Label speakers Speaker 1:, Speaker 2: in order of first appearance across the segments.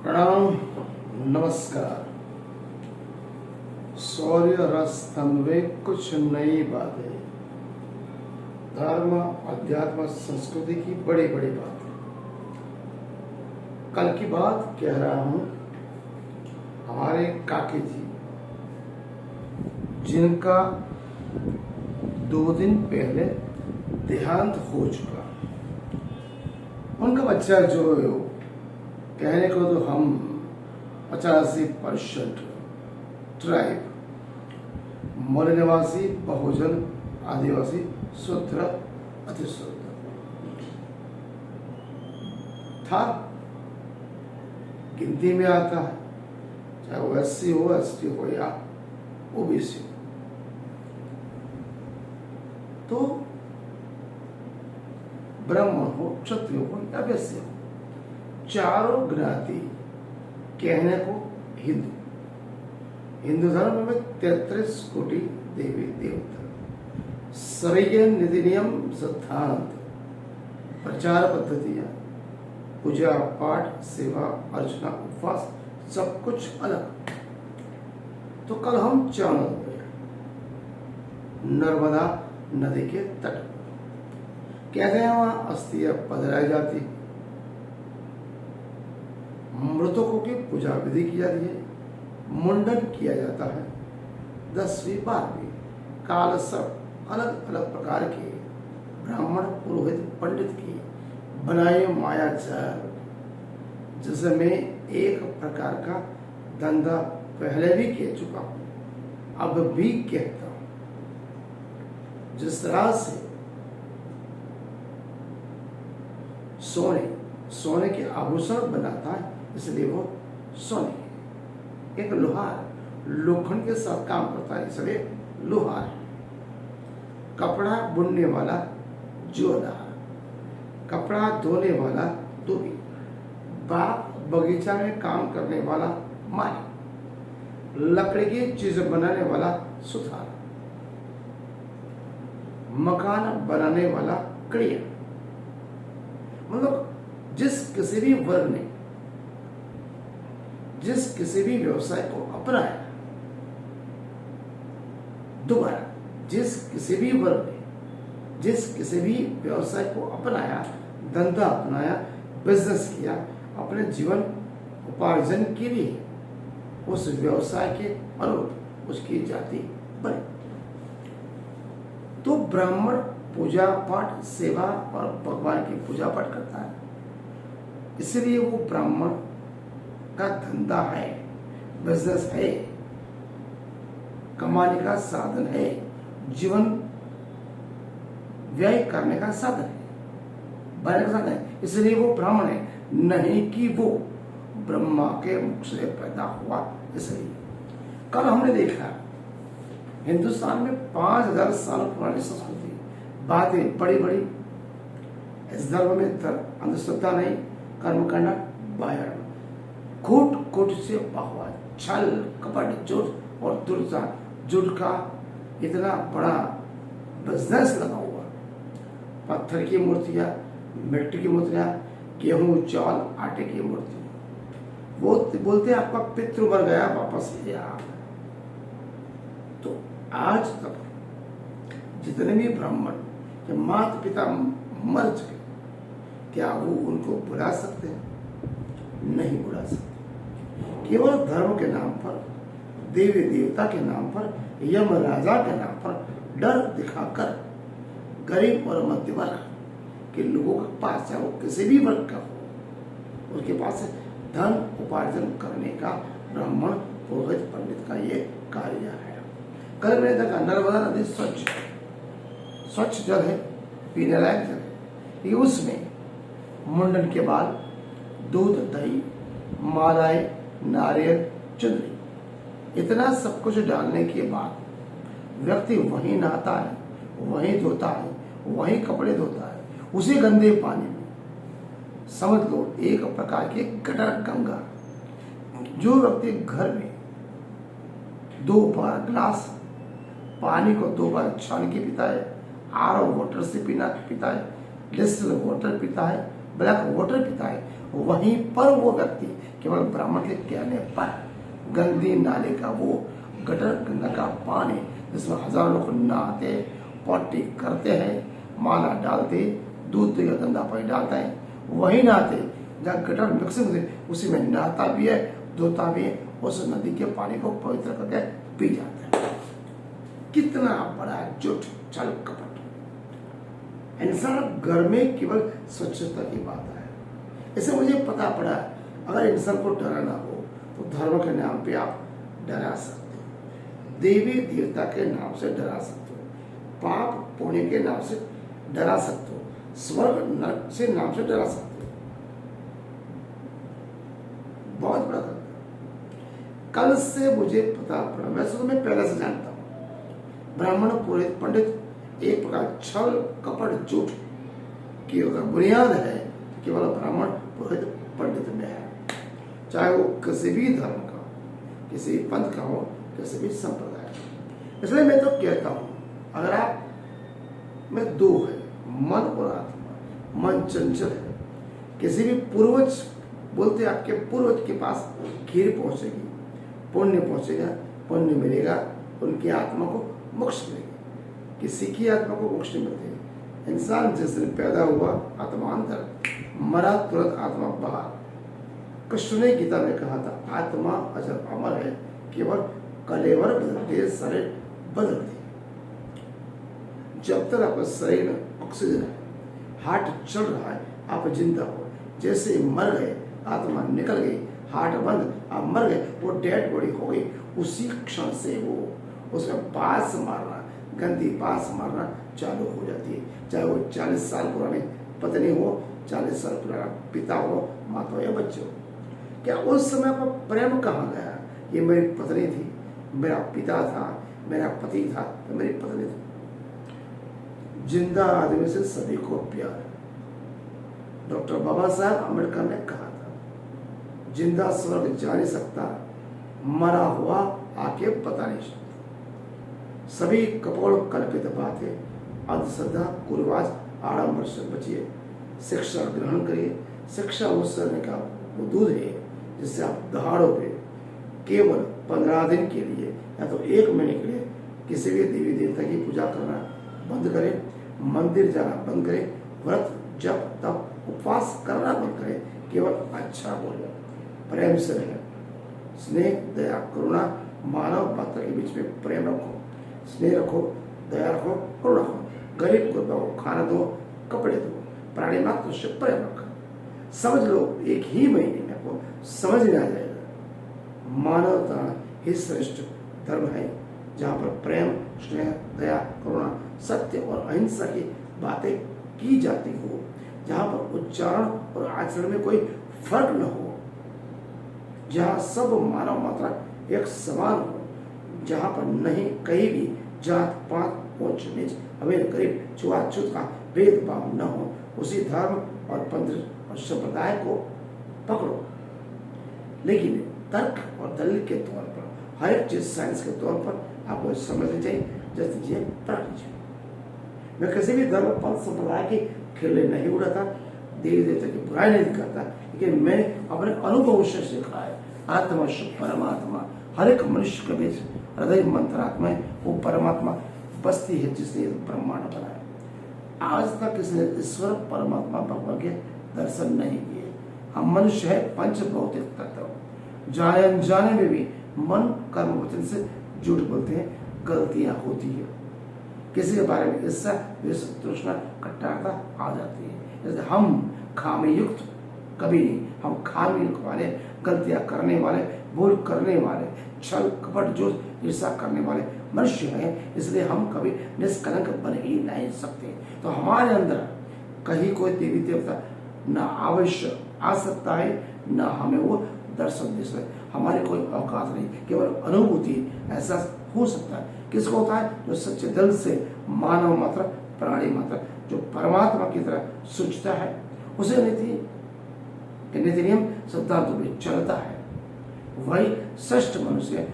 Speaker 1: प्रणाम, नमस्कार। शौर्य रस तन्वे कुछ नई बातें, धर्म अध्यात्म संस्कृति की बड़ी बड़ी बातें। कल की बात कह रहा हूं। हमारे काकी जी, जिनका 2 दिन पहले देहांत हो चुका, उनका बच्चा जो कहने को तो हम 85% ट्राइब, मौर्य निवासी, बहुजन, आदिवासी, शूद्र, अतिशूद्र था, गिनती में आता है, चाहे वो SC हो, ST हो या OBC हो। तो ब्राह्मण हो, क्षत्रिय हो या वैश्य हो, चारों ज्ञाति कहने को हिंदू धर्म में 33 कोटि देवी देवता, सरयन निधि नियम सिद्धांत, प्रचार पद्धतियां, पूजा पाठ, सेवा अर्चना, उपवास, सब कुछ अलग। तो कल हम चाणक्य गए, नर्मदा नदी के तट पर। कहते हैं वहां अस्थियां पधराई जाती, मृतकों की पूजा विधि की जाती है, मुंडन किया जाता है, 10वीं 12वीं काल सब अलग अलग प्रकार के ब्राह्मण पुरोहित पंडित की बनाए मायाजाल, जिसमें एक प्रकार का धंधा पहले भी कह चुका हूं, अब भी कहता हूं। जिस तरह से सोने के आभूषण बनाता है, इसलिए वो सोने। एक लोहार लोखंड के साथ काम करता है, इसलिए लोहार। कपड़ा बुनने वाला जोड़दार, कपड़ा धोने वाला धोबी, बाग बगीचा में काम करने वाला माली, लकड़ी की चीज बनाने वाला सुथार, मकान बनाने वाला कड़िया। मतलब जिस किसी भी वर्ग ने जिस किसी भी व्यवसाय को अपनाया, दोबारा जिस किसी भी वर्ग ने जिस किसी भी व्यवसाय को अपनाया, धंधा अपनाया, बिजनेस किया, अपने जीवन उपार्जन के लिए, उस व्यवसाय के अनुरूप उसकी जाति बने। तो ब्राह्मण पूजा पाठ, सेवा और भगवान की पूजा पाठ करता है, इसलिए वो ब्राह्मण का धंधा है, बिजनेस है, कमाने का साधन है, जीवन व्यय करने का साधन है, बनाने का साधन है। इसलिए वो ब्राह्मण है, नहीं कि वो ब्रह्मा के मुख से पैदा हुआ। इसलिए कल हमने देखा हिंदुस्तान में 5000 साल पुरानी संस्कृति, बातें बड़ी बड़ी। इस धर्म में अंधश्रद्धा नहीं, कर्म करना बाहर, कोट से बहुआ, छल कपट, झूठ और झूठ का इतना बड़ा बिजनेस लगा हुआ। पत्थर की मूर्तियां, मिट्टी की मूर्तियां, गेहूं चावल आटे की मूर्तियां, वो बोलते हैं आपका पितृ मर गया, वापस ले आ। तो आज तक जितने भी ब्राह्मण के माता पिता मर चुके, क्या वो उनको बुला सकते हैं? नहीं बुला सकते। केवल धर्म के नाम पर, देवी देवता के नाम पर, यम राजा के नाम पर डर दिखाकर गरीब और मध्य वर्ग के लोगों के पास, चाहे वो किसी भी वर्ग का हो, उसके पास धन उपार्जन करने का ब्राह्मण पुरोहित पंडित का ये कार्य है। कल मैंने देखा नर्मदा नदी स्वच्छ जल है, पीने लायक जल है। ये उसमें मुंडन के बाद दूध, दही, मालाएं, नारियल, चुनरी, इतना सब कुछ डालने के बाद व्यक्ति वहीं नहाता है, वहीं धोता है, वहीं कपड़े धोता है, उसी गंदे पानी में। समझ लो एक प्रकार की गटर गंगा। जो व्यक्ति घर में 2 बार गिलास पानी को 2 बार छान के पीता है, RO वाटर से पीता है, डिस्टिल वाटर पीता है, ब्लैक वाटर पीता है, वहीं पर वो व्यक्ति केवल ब्राह्मण के कहने पर गंदी नाले का वो गटर गंगा का पानी जिसमें हजारों लोग नहाते पॉटी करते हैं, माला डालते, दूध या गंदा पानी डालते हैं, वही नहाते जहाँ गटर मिक्सिंग होते उसी में नहाता भी है, धोता भी है, उस नदी के पानी को पवित्र करके पी जाता है। कितना बड़ा झूठ, छल कपट। इंसान घर में केवल स्वच्छता की बात है। इससे मुझे पता पड़ा अगर इंसान को डराना हो तो धर्म के नाम पे आप डरा सकते हो, देवी देवता के नाम से डरा सकते हो, पाप पुण्य के नाम से डरा सकते हो, स्वर्ग नरक से नाम से डरा सकते हो। बहुत बड़ा धर्म। कल से मुझे पता पड़ा, वैसे तो मैं पहले से जानता हूं, ब्राह्मण पुरोहित पंडित एक प्रकार छल कपट झूठ की बुनियाद है केवल ब्राह्मण पुरोहित पंडित में है, चाहे वो किसी भी धर्म का, किसी पंथ का हो, किसी भी संप्रदाय का। इसलिए मैं तो कहता हूं अगर आप में दो है, मन और आत्मा, मन चंचल है, किसी भी पूर्वज बोलते आपके पूर्वज के पास खीर पहुंचेगी, पुण्य पहुंचेगा, पुण्य मिलेगा, उनकी आत्मा को मोक्ष मिलेगी। किसी की आत्मा को मोक्ष नहीं मिलती। इंसान जिस दिन पैदा हुआ आत्मा अंदर, मरा तुरंत आत्मा बाहर। कृष्ण ने गीता में कहा था आत्मा अजर अमर है, केवल कलेवर बदलते, शरीर बदलते। जब तक आपका शरीर में ऑक्सीजन है, हार्ट चल रहा है, आप जिंदा हो। जैसे मर गए, आत्मा निकल गई, हार्ट बंद, आप मर गए, वो डेड बॉडी हो गई। उसी क्षण से वो उसमें बांस मारना, गंदी बांस मारना चालू हो जाती है। चाहे वो 40 साल पुरानी पत्नी हो, 40 साल पुराना पिता हो, माता हो या बच्चे हो। क्या उस समय पर प्रेम कहाँ गया? ये मेरी पत्नी थी, मेरा पिता था, मेरा पति था, तो मेरी पत्नी थी। जिंदा आदमी से सभी को प्यार। डॉक्टर बाबा साहब अम्बेडकर ने कहा था जिंदा स्वर्ग जा नहीं सकता, मरा हुआ आके बता नहीं सकता। सभी कपोल कल्पित बातें, अंधश्रद्धा, कुरिवाज, आडंबर से बचिए, शिक्षा ग्रहण करिए। शिक्षा उस समय का वो दूध है जिससे आप दहाड़ोगे। केवल 15 दिन के लिए या तो 1 महीने के लिए किसी भी देवी देवता की पूजा करना बंद करें, मंदिर जाना बंद करें, व्रत जप तप उपवास करना बंद करें। केवल अच्छा बोले, प्रेम से रहे, स्नेह दया करुणा, मानव पात्र के बीच में प्रेम रखो, स्नेह रखो, दया रखो, करुणा रखो। गरीब को दो, खाना दो, कपड़े दो, प्राणी मात्र से प्रेम रखो। समझ लो एक ही महीने में आपको समझ में आ जाएगा मानवता ही श्रेष्ठ धर्म है, जहाँ पर प्रेम, स्नेह, दया, करुणा, सत्य और अहिंसा की बातें की जाती हो, जहाँ पर उच्चारण और आचरण में कोई फर्क न हो, जहाँ सब मानव मात्रा एक समान हो, जहाँ पर नहीं कहीं भी जात पात ऊंच नीच अमीर गरीब छुआछूत का भेदभाव न हो, उसी धर्म और पंथ और संप्रदाय को पकड़ो। लेकिन तर्क और दलील के तौर पर, हर एक चीज साइंस के तौर पर आपको समझनी चाहिए, जैसे चीजें पढ़नी चाहिए। मैं किसी भी धर्म पंथ संप्रदाय की खिल्ली नहीं उड़ाता, देवी देवता की बुराई नहीं करता, लेकिन मैं अपने अनुभव से सीखा है आत्मा से परमात्मा हर एक मनुष्य के बीच हृदय मंत्रात्मा है, वो परमात्मा बसती है जिसने ब्रह्मांड बनाया। आज तक किसी ने ईश्वर परमात्मा भगवान के दर्शन नहीं किए। हम मनुष्य है पंच भौतिक तत्व, जाने अनजाने में भी मन कर्म वचन से झूठ बोलते हैं, गलतियां होती है। किसी के बारे में ईर्ष्या द्वेष तृष्णा कट्टरता आ जाती है। जैसे हम खामी युक्त कभी नहीं, हम खामी युक्त वाले, गलतियां करने वाले, भूल करने वाले, छल कपट झूठ ईर्ष्या करने वाले मनुष्य हैं, इसलिए हम कभी निष्कलंक बन ही नहीं सकते। तो हमारे अंदर कहीं कोई देवी देवता न अवश्य आ सकता है, न हमें वो दर्शन दे सकता। हमारी कोई औकात नहीं, केवल अनुभूति ऐसा हो सकता है। किसको होता है? जो सच्चे दिल से मानव मात्र प्राणी मात्र जो परमात्मा की तरह सोचता है, उसे नीति नियम सिद्धांत में चलता है, वही श्रेष्ठ मनुष्य है।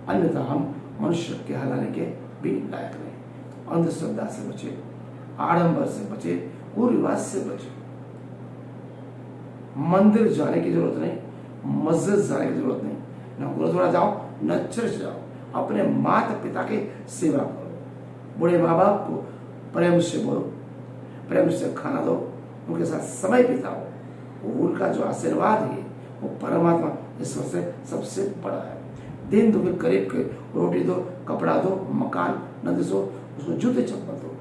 Speaker 1: अन्यथा हम मनुष्य कहलाने के भी लायक नहीं। अंधश्रद्धा से बचे, आडंबर से बचे, कुरिवाज से बचे। मंदिर जाने की जरूरत नहीं, मस्जिद जाने की जरूरत नहीं, न गुरुद्वारा जाओ न चर्च जाओ, अपने माता पिता की सेवा करो, बूढ़े माँ बाप को प्रेम से बोलो, प्रेम से खाना दो, उनके साथ समय बिताओ, उनका जो आशीर्वाद है वो परमात्मा ईश्वर से सबसे बड़ा है। दिन दुखे गरीब के रोटी दो, कपड़ा दो, मकान न दो, उसको जूते चप्पल दो,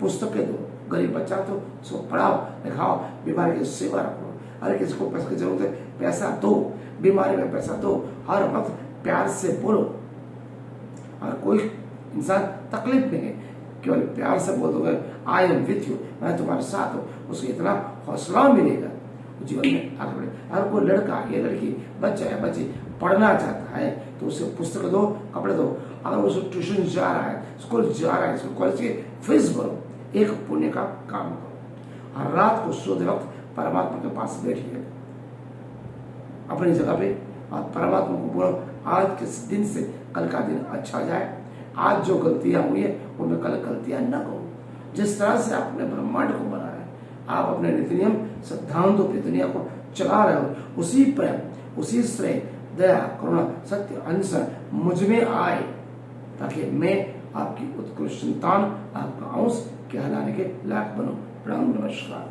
Speaker 1: पुस्तकें दो, गरीब बच्चा तो उसको पढ़ाओ लिखाओ, बीमारी की सेवा रखो, हर किसी को पैसे की जरूरत है पैसा दो, बीमारी में पैसा दो, हर वक्त प्यार से बोलो। और कोई इंसान तकलीफ में है, केवल प्यार से बोल दोगे आई एम विथ यू, मैं तुम्हारे साथ हूँ, उसको इतना हौसला मिलेगा जीवन में आगे बढ़े। अगर कोई लड़का या लड़की, बच्चा या बच्ची पढ़ना चाहता है तो उसे पुस्तक दो, कपड़े दो। अगर उसे ट्यूशन जा रहा है, स्कूल जा रहा है, स्कूल कॉलेज की फीस भरो, एक पुण्य का काम करो। और रात को सोते वक्त परमात्मा के पास बैठिए अपनी जगह पे, और परमात्मा को बोलो आज के दिन से कल का दिन अच्छा जाए, आज जो गलतियां हुई है उनमें कल गलतियां न करो। जिस तरह से आपने ब्रह्मांड को बनाया है, आप अपने नीति नियम सिद्धांतों पे दुनिया को चला रहे हो, उसी प्रेम, उसी श्रेय, दया, करुणा, सत्य, अहिंसा मुझ में आए, ताकि मैं आपकी उत्कृष्ट संतान, आपका अंश कहलाने के लायक बनूं। प्रणाम, नमस्कार।